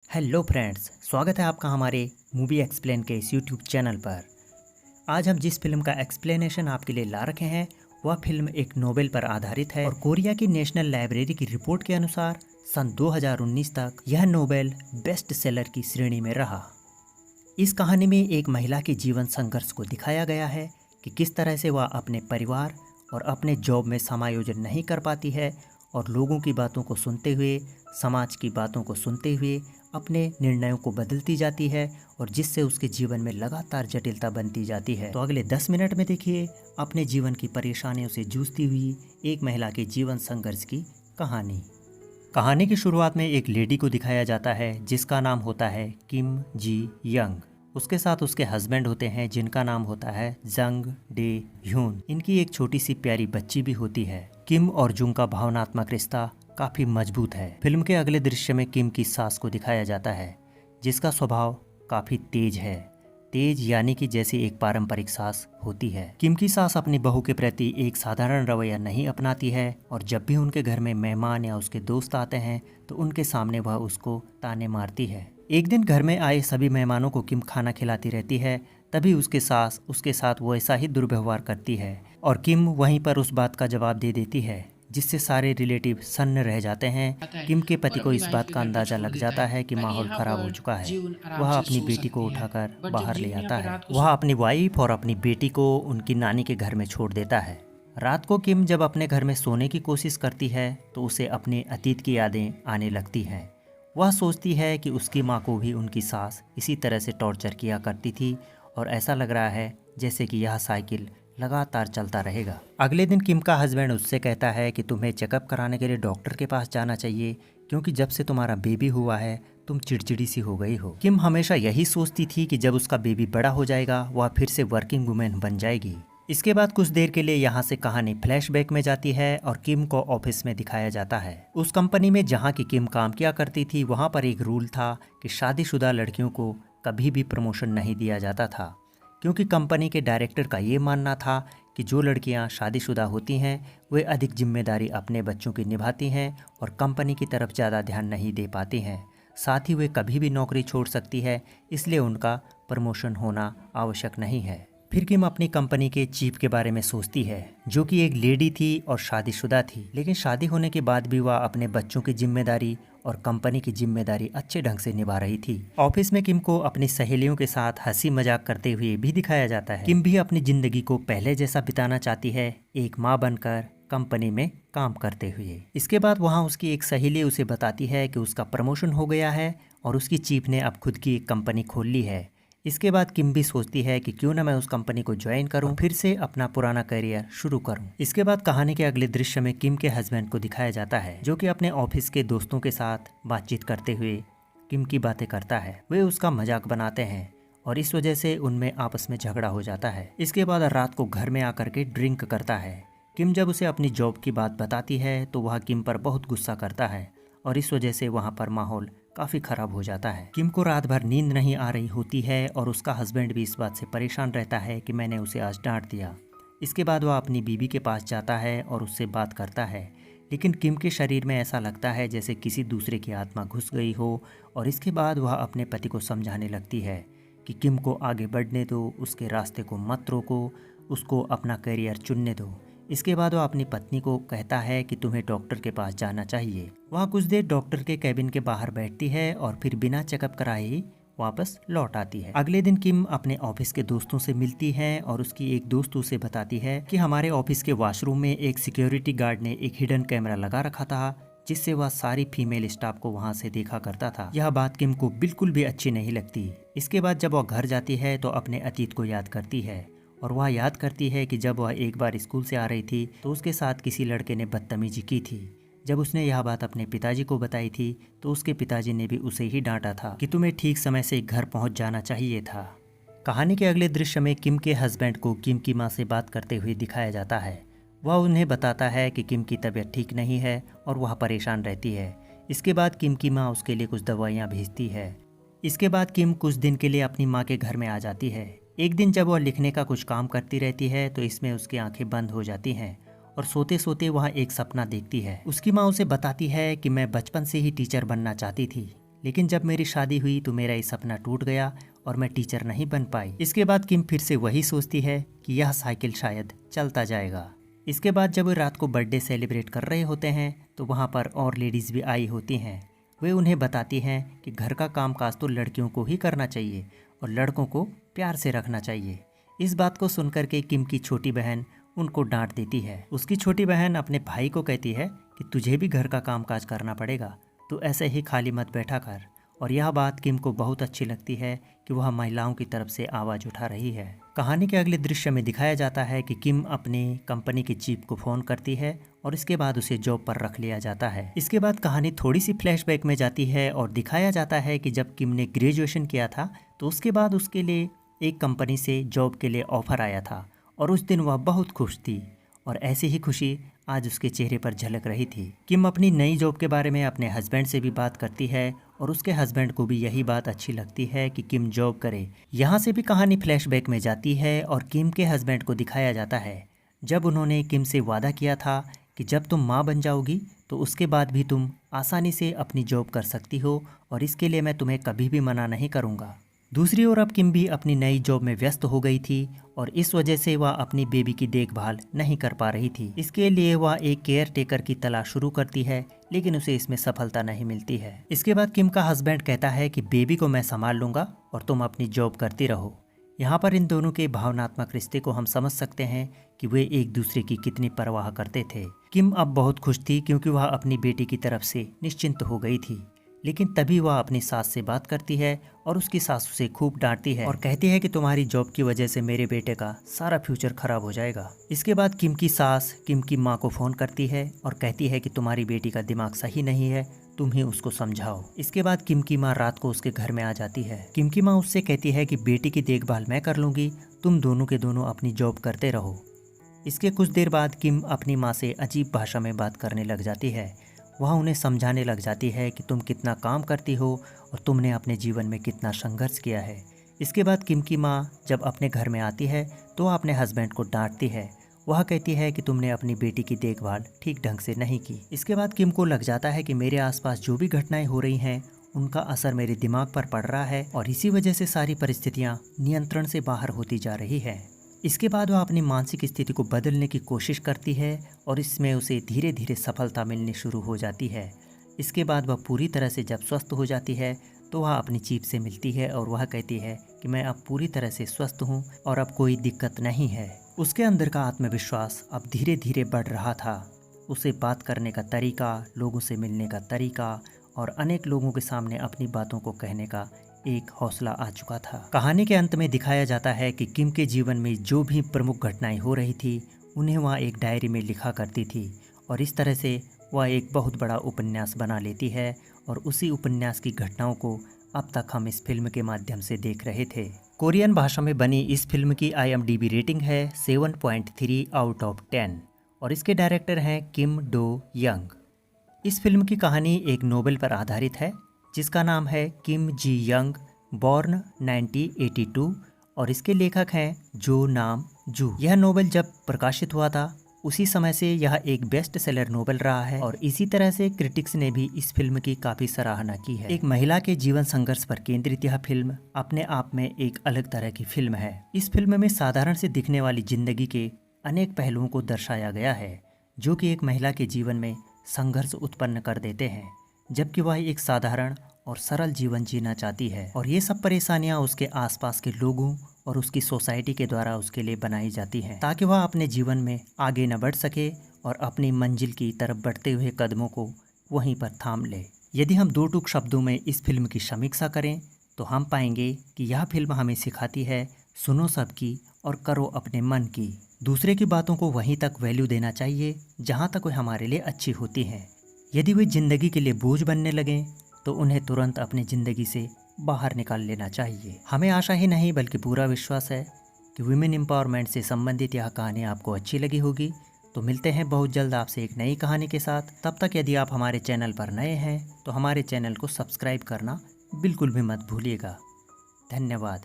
Hello friends, स्वागत है आपका हमारे मूवी एक्सप्लेन के इस यूट्यूब चैनल पर। आज हम जिस फिल्म का एक्सप्लेनेशन आपके लिए ला रखे हैं वह फिल्म एक नोवेल पर आधारित है और कोरिया की नेशनल लाइब्रेरी की रिपोर्ट के अनुसार सन 2019 तक यह नोवेल बेस्ट सेलर की श्रेणी में रहा। इस कहानी में एक महिला के जीवन संघर्ष को दिखाया गया है कि किस तरह से वह अपने परिवार और अपने जॉब में समायोजन नहीं कर पाती है और लोगों की बातों को सुनते हुए, समाज की बातों को सुनते हुए अपने निर्णयों को बदलती जाती है और जिससे उसके जीवन में लगातार जटिलता बनती जाती है। तो अगले 10 मिनट में देखिए अपने जीवन की परेशानियों से जूझती हुई एक महिला के जीवन संघर्ष की कहानी। कहानी की शुरुआत में एक लेडी को दिखाया जाता है जिसका नाम होता है किम जी यंग। उसके साथ उसके हस्बैंड होते हैं जिनका नाम होता है जंग डे ह्यून। इनकी एक छोटी सी प्यारी बच्ची भी होती है। किम और जुंग का भावनात्मक रिश्ता काफी मजबूत है। फिल्म के अगले दृश्य में किम की सास को दिखाया जाता है जिसका स्वभाव काफी तेज है। तेज यानी कि जैसे एक पारंपरिक सास होती है। किम की सास अपनी बहू के प्रति एक साधारण रवैया नहीं अपनाती है और जब भी उनके घर में मेहमान या उसके दोस्त आते हैं तो उनके सामने वह उसको ताने मारती है। एक दिन घर में आए सभी मेहमानों को किम खाना खिलाती रहती है, तभी उसके सास उसके साथ वैसा ही दुर्व्यवहार करती है और किम वहीं पर उस बात का जवाब दे देती है जिससे सारे रिलेटिव सन्न रह जाते हैं। किम के पति को इस बात का अंदाजा लग जाता है कि माहौल खराब हो चुका है। वह अपनी बेटी को उठाकर बाहर ले आता है। वह अपनी वाइफ और अपनी बेटी को उनकी नानी के घर में छोड़ देता है। रात को किम जब अपने घर में सोने की कोशिश करती है तो उसे अपने अतीत की यादें आने लगती हैं। वह सोचती है कि उसकी माँ को भी उनकी सास इसी तरह से टॉर्चर किया करती थी और ऐसा लग रहा है जैसे कि यह साइकिल लगातार चलता रहेगा। अगले दिन किम का हस्बैंड उससे कहता है कि तुम्हें चेकअप कराने के लिए डॉक्टर के पास जाना चाहिए क्योंकि जब से तुम्हारा बेबी हुआ है तुम चिड़चिड़ी सी हो गई हो। किम हमेशा यही सोचती थी कि जब उसका बेबी बड़ा हो जाएगा वह फिर से वर्किंग वुमेन बन जाएगी। इसके बाद कुछ देर के लिए यहाँ से कहानी फ्लैशबैक में जाती है और किम को ऑफिस में दिखाया जाता है। उस कंपनी में जहाँ की किम काम किया करती थी वहाँ पर एक रूल था कि शादीशुदा लड़कियों को कभी भी प्रमोशन नहीं दिया जाता था क्योंकि कंपनी के डायरेक्टर का ये मानना था कि जो लड़कियां शादीशुदा होती हैं वे अधिक जिम्मेदारी अपने बच्चों की निभाती हैं और कंपनी की तरफ ज़्यादा ध्यान नहीं दे पाती हैं। साथ ही वे कभी भी नौकरी छोड़ सकती है, इसलिए उनका प्रमोशन होना आवश्यक नहीं है। फिर किम अपनी कंपनी के चीफ के बारे में सोचती है जो कि एक लेडी थी और शादीशुदा थी, लेकिन शादी होने के बाद भी वह अपने बच्चों की जिम्मेदारी और कंपनी की जिम्मेदारी अच्छे ढंग से निभा रही थी। ऑफिस में किम को अपनी सहेलियों के साथ हंसी मजाक करते हुए भी दिखाया जाता है। किम भी अपनी जिंदगी को पहले जैसा बिताना चाहती है, एक माँ बनकर कंपनी में काम करते हुए। इसके बाद वहाँ उसकी एक सहेली उसे बताती है कि उसका प्रमोशन हो गया है और उसकी चीफ ने अब खुद की एक कंपनी खोल ली है। इसके बाद किम भी सोचती है कि क्यों ना मैं उस कंपनी को ज्वाइन करूं, फिर से अपना पुराना करियर शुरू करूं। इसके बाद कहानी के अगले दृश्य में किम के हस्बैंड को दिखाया जाता है जो कि अपने ऑफिस के दोस्तों के साथ बातचीत करते हुए किम की बातें करता है। वे उसका मजाक बनाते हैं और इस वजह से उनमें आपस में झगड़ा हो जाता है। इसके बाद रात को घर में आकर के ड्रिंक करता है। किम जब उसे अपनी जॉब की बात बताती है तो वह किम पर बहुत गुस्सा करता है और इस वजह से वहाँ पर माहौल काफ़ी ख़राब हो जाता है। किम को रात भर नींद नहीं आ रही होती है और उसका हस्बैंड भी इस बात से परेशान रहता है कि मैंने उसे आज डांट दिया। इसके बाद वह अपनी बीवी के पास जाता है और उससे बात करता है, लेकिन किम के शरीर में ऐसा लगता है जैसे किसी दूसरे की आत्मा घुस गई हो और इसके बाद वह अपने पति को समझाने लगती है कि किम को आगे बढ़ने दो, उसके रास्ते को मत रोको, उसको अपना करियर चुनने दो। इसके बाद वह अपनी पत्नी को कहता है कि तुम्हें डॉक्टर के पास जाना चाहिए। वह कुछ देर डॉक्टर के कैबिन के बाहर बैठती है और फिर बिना चेकअप कराए ही वापस लौट आती है। अगले दिन किम अपने ऑफिस के दोस्तों से मिलती है और उसकी एक दोस्त उसे बताती है कि हमारे ऑफिस के वॉशरूम में एक सिक्योरिटी गार्ड ने एक हिडन कैमरा लगा रखा था जिससे वह सारी फीमेल स्टाफ को वहां से देखा करता था। यह बात किम को बिल्कुल भी अच्छी नहीं लगती। इसके बाद जब वह घर जाती है तो अपने अतीत को याद करती है और वह याद करती है कि जब वह एक बार स्कूल से आ रही थी तो उसके साथ किसी लड़के ने बदतमीजी की थी। जब उसने यह बात अपने पिताजी को बताई थी तो उसके पिताजी ने भी उसे ही डांटा था कि तुम्हें ठीक समय से घर पहुंच जाना चाहिए था। कहानी के अगले दृश्य में किम के हस्बैंड को किम की माँ से बात करते हुए दिखाया जाता है। वह उन्हें बताता है कि किम की तबीयत ठीक नहीं है और वह परेशान रहती है। इसके बाद किम की माँ उसके लिए कुछ दवाइयाँ भेजती है। इसके बाद किम कुछ दिन के लिए अपनी माँ के घर में आ जाती है। एक दिन जब वह लिखने का कुछ काम करती रहती है तो इसमें उसकी आंखें बंद हो जाती हैं और सोते सोते वह एक सपना देखती है। उसकी माँ उसे बताती है कि मैं बचपन से ही टीचर बनना चाहती थी, लेकिन जब मेरी शादी हुई तो मेरा ये सपना टूट गया और मैं टीचर नहीं बन पाई। इसके बाद किम फिर से वही सोचती है कि यह साइकिल शायद चलता जाएगा। इसके बाद जब वे रात को बर्थडे सेलिब्रेट कर रहे होते हैं तो वहाँ पर और लेडीज़ भी आई होती हैं। वे उन्हें बताती हैं कि घर का कामकाज तो लड़कियों को ही करना चाहिए और लड़कों को प्यार से रखना चाहिए। इस बात को सुनकर के किम की छोटी बहन उनको डांट देती है। उसकी छोटी बहन अपने भाई को कहती है कि तुझे भी घर का कामकाज करना पड़ेगा, तो ऐसे ही खाली मत बैठा कर। और यह बात किम को बहुत अच्छी लगती है कि वह महिलाओं की तरफ से आवाज़ उठा रही है। कहानी के अगले दृश्य में दिखाया जाता है कि किम अपनी कंपनी के चीफ को फ़ोन करती है और इसके बाद उसे जॉब पर रख लिया जाता है। इसके बाद कहानी थोड़ी सी फ्लैशबैक में जाती है और दिखाया जाता है कि जब किम ने ग्रेजुएशन किया था तो उसके बाद उसके लिए एक कंपनी से जॉब के लिए ऑफ़र आया था और उस दिन वह बहुत खुश थी और ऐसी ही खुशी आज उसके चेहरे पर झलक रही थी। किम अपनी नई जॉब के बारे में अपने हस्बैंड से भी बात करती है और उसके हस्बैंड को भी यही बात अच्छी लगती है कि किम जॉब करे। यहाँ से भी कहानी फ्लैशबैक में जाती है और किम के हस्बैंड को दिखाया जाता है जब उन्होंने किम से वादा किया था कि जब तुम माँ बन जाओगी तो उसके बाद भी तुम आसानी से अपनी जॉब कर सकती हो और इसके लिए मैं तुम्हें कभी भी मना नहीं करूँगा। दूसरी ओर अब किम भी अपनी नई जॉब में व्यस्त हो गई थी और इस वजह से वह अपनी बेबी की देखभाल नहीं कर पा रही थी। इसके लिए वह एक केयर टेकर की तलाश शुरू करती है, लेकिन उसे इसमें सफलता नहीं मिलती है। इसके बाद किम का हस्बैंड कहता है कि बेबी को मैं संभाल लूँगा और तुम अपनी जॉब करती रहो। यहाँ पर इन दोनों के भावनात्मक रिश्ते को हम समझ सकते हैं कि वे एक दूसरे की कितनी परवाह करते थे। किम अब बहुत खुश थी क्योंकि वह अपनी बेटी की तरफ से निश्चिंत हो गई थी, लेकिन तभी वह अपनी सास से बात करती है और उसकी सास उसे खूब डांटती है और कहती है कि तुम्हारी जॉब की वजह से मेरे बेटे का सारा फ्यूचर खराब हो जाएगा। इसके बाद किम की सास किम की माँ को फ़ोन करती है और कहती है कि तुम्हारी बेटी का दिमाग सही नहीं है, तुम ही उसको समझाओ। इसके बाद किम की माँ रात को उसके घर में आ जाती है। किम की माँ उससे कहती है कि बेटी की देखभाल मैं कर लूँगी, तुम दोनों के दोनों अपनी जॉब करते रहो। इसके कुछ देर बाद किम अपनी माँ से अजीब भाषा में बात करने लग जाती है। वह उन्हें समझाने लग जाती है कि तुम कितना काम करती हो और तुमने अपने जीवन में कितना संघर्ष किया है। इसके बाद किम की माँ जब अपने घर में आती है तो वह अपने हस्बैंड को डांटती है। वह कहती है कि तुमने अपनी बेटी की देखभाल ठीक ढंग से नहीं की। इसके बाद किम को लग जाता है कि मेरे आसपास जो भी घटनाएं हो रही हैं उनका असर मेरे दिमाग पर पड़ रहा है और इसी वजह से सारी परिस्थितियाँ नियंत्रण से बाहर होती जा रही है। इसके बाद वह अपनी मानसिक स्थिति को बदलने की कोशिश करती है और इसमें उसे धीरे धीरे सफलता मिलनी शुरू हो जाती है। इसके बाद वह पूरी तरह से जब स्वस्थ हो जाती है तो वह अपनी चीफ से मिलती है और वह कहती है कि मैं अब पूरी तरह से स्वस्थ हूँ और अब कोई दिक्कत नहीं है। उसके अंदर का आत्मविश्वास अब धीरे धीरे बढ़ रहा था। उसे बात करने का तरीका, लोगों से मिलने का तरीका और अनेक लोगों के सामने अपनी बातों को कहने का एक हौसला आ चुका था। कहानी के अंत में दिखाया जाता है कि किम के जीवन में जो भी प्रमुख घटनाएं हो रही थी उन्हें वह एक डायरी में लिखा करती थी और इस तरह से वह एक बहुत बड़ा उपन्यास बना लेती है और उसी उपन्यास की घटनाओं को अब तक हम इस फिल्म के माध्यम से देख रहे थे। कोरियन भाषा में बनी इस फिल्म की IMDb रेटिंग है 7.3 आउट ऑफ 10 और इसके डायरेक्टर हैं किम डो यंग। इस फिल्म की कहानी एक नोवेल पर आधारित है जिसका नाम है किम जी यंग बॉर्न 1982 और इसके लेखक हैं जो नाम जू। यह नोवेल जब प्रकाशित हुआ था उसी समय से यह एक बेस्ट सेलर नोवेल रहा है और इसी तरह से क्रिटिक्स ने भी इस फिल्म की काफ़ी सराहना की है। एक महिला के जीवन संघर्ष पर केंद्रित यह फिल्म अपने आप में एक अलग तरह की फिल्म है। इस फिल्म में साधारण से दिखने वाली जिंदगी के अनेक पहलुओं को दर्शाया गया है जो कि एक महिला के जीवन में संघर्ष उत्पन्न कर देते हैं, जबकि वह एक साधारण और सरल जीवन जीना चाहती है और ये सब परेशानियां उसके आसपास के लोगों और उसकी सोसाइटी के द्वारा उसके लिए बनाई जाती हैं ताकि वह अपने जीवन में आगे न बढ़ सके और अपनी मंजिल की तरफ बढ़ते हुए कदमों को वहीं पर थाम ले। यदि हम दो टूक शब्दों में इस फिल्म की समीक्षा करें तो हम पाएंगे कि यह फिल्म हमें सिखाती है सुनो सबकी और करो अपने मन की। दूसरे की बातों को वहीं तक वैल्यू देना चाहिए जहाँ तक वे हमारे लिए अच्छी होती हैं। यदि वे जिंदगी के लिए बोझ बनने लगें तो उन्हें तुरंत अपनी ज़िंदगी से बाहर निकाल लेना चाहिए। हमें आशा ही नहीं बल्कि पूरा विश्वास है कि वुमेन एम्पावरमेंट से संबंधित यह कहानी आपको अच्छी लगी होगी। तो मिलते हैं बहुत जल्द आपसे एक नई कहानी के साथ। तब तक यदि आप हमारे चैनल पर नए हैं तो हमारे चैनल को सब्सक्राइब करना बिल्कुल भी मत भूलिएगा। धन्यवाद।